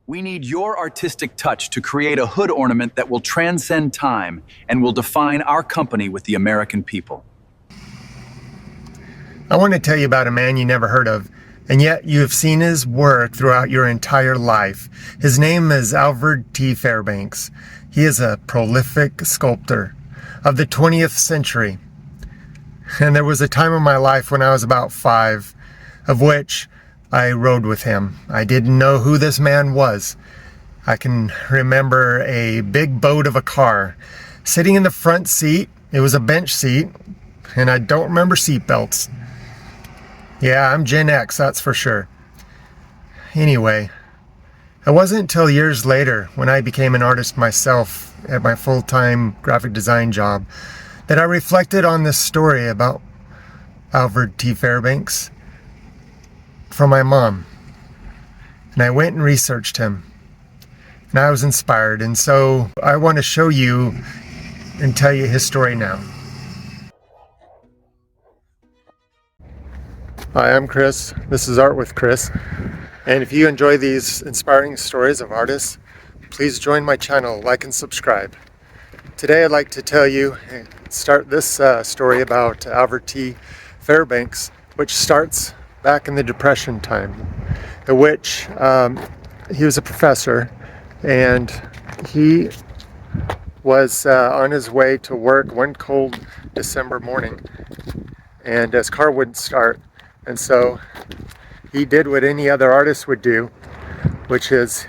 We need your artistic touch to create a hood ornament that will transcend time and will define our company with the American people. I want to tell you about a man you never heard of, and yet you have seen his work throughout your entire life. His name is Avard T. Fairbanks. He is a prolific sculptor of the 20th century. And there was a time in my life when I was about 5, of which I rode with him. I didn't know who this man was. I can remember a big boat of a car sitting in the front seat. It was a bench seat, and I don't remember seat belts. Yeah, I'm Gen X, that's for sure. Anyway, it wasn't until years later, when I became an artist myself at my full-time graphic design job, that I reflected on this story about Avard T. Fairbanks from my mom. And I went and researched him. And I was inspired, and so I want to show you and tell you his story now. Hi, I'm Chris. This is Art with Chris. And if you enjoy these inspiring stories of artists, please join my channel, like and subscribe. Today I'd like to tell you, start this story about Avard T. Fairbanks, which starts back in the Depression time, in which he was a professor, and he was on his way to work one cold December morning, and his car wouldn't start. And so he did what any other artist would do, which is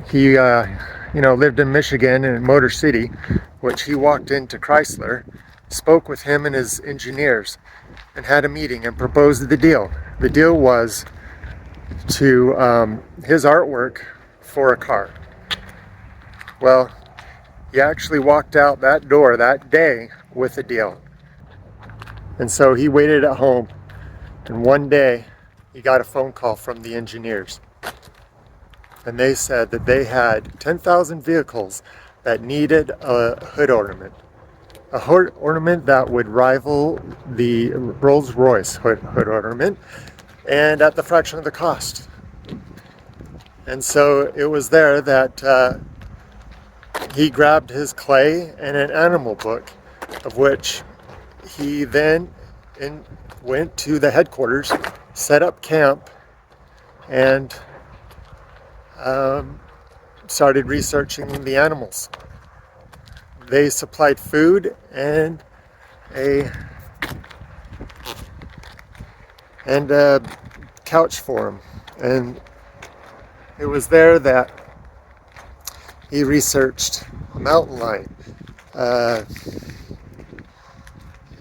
he lived in Michigan in Motor City, which he walked into Chrysler, spoke with him and his engineers, and had a meeting and proposed the deal. The deal was to his artwork for a car. Well, he actually walked out that door that day with a deal. And so he waited at home, and one day he got a phone call from the engineers. And they said that they had 10,000 vehicles that needed a hood ornament. A hood ornament that would rival the Rolls-Royce hood ornament, and at the fraction of the cost. And so it was there that he grabbed his clay and an animal book, of which he then went to the headquarters, set up camp, and started researching the animals. They supplied food and a couch for him, and it was there that he researched a mountain lion,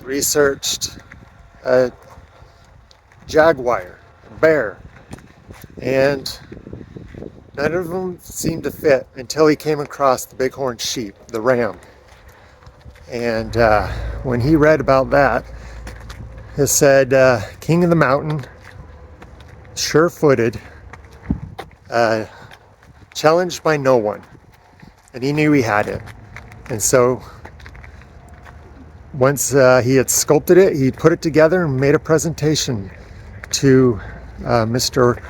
researched a jaguar, a bear, and none of them seemed to fit until he came across the bighorn sheep, the ram. And when he read about that, it said, king of the mountain, sure-footed, challenged by no one. And he knew he had it. And so once he had sculpted it, he put it together and made a presentation to Mr.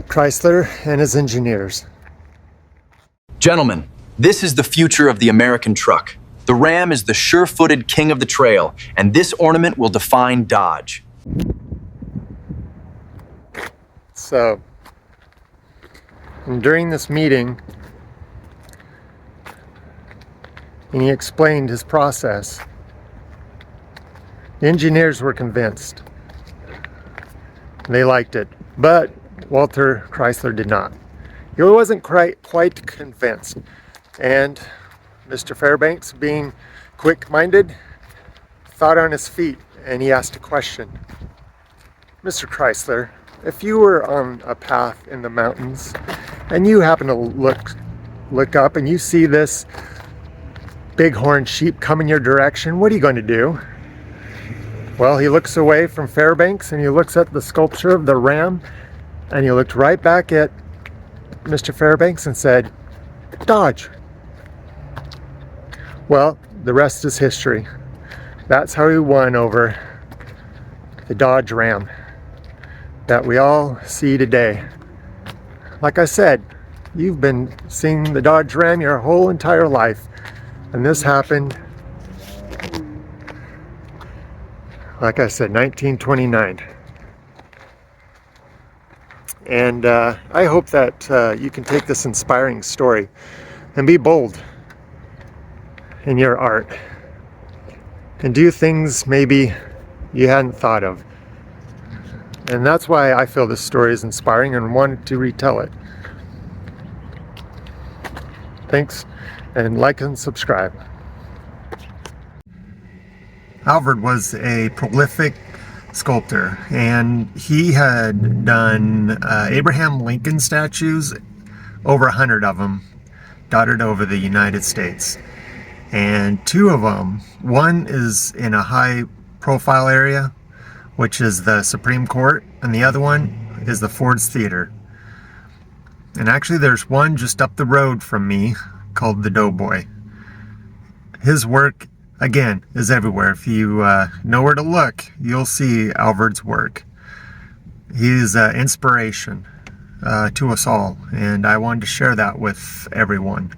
Chrysler and his engineers. Gentlemen, this is the future of the American truck. The Ram is the sure-footed king of the trail, and this ornament will define Dodge. So, during this meeting, and he explained his process, the engineers were convinced. They liked it, but Walter Chrysler did not. He wasn't quite convinced, and Mr. Fairbanks, being quick-minded, thought on his feet, and he asked a question. Mr. Chrysler, if you were on a path in the mountains and you happen to look up and you see this bighorn sheep coming your direction, what are you going to do? Well, he looks away from Fairbanks and he looks at the sculpture of the ram, and he looked right back at Mr. Fairbanks and said, Dodge. Well, the rest is history. That's how he won over the Dodge Ram that we all see today. like I said, you've been seeing the Dodge Ram your whole entire life. And this happened, like I said, 1929. And I hope that you can take this inspiring story and be bold in your art and do things maybe you hadn't thought of. And that's why I feel this story is inspiring and wanted to retell it. Thanks, and like and subscribe. Avard was a prolific sculptor, and he had done Abraham Lincoln statues, over 100 of them, dotted over the United States. And 2 of them, one is in a high profile area, which is the Supreme Court, and the other one is the Ford's Theater. And actually there's one just up the road from me called the Doughboy. His work, again, is everywhere. If you know where to look, you'll see Avard's work. He's inspiration to us all, and I wanted to share that with everyone.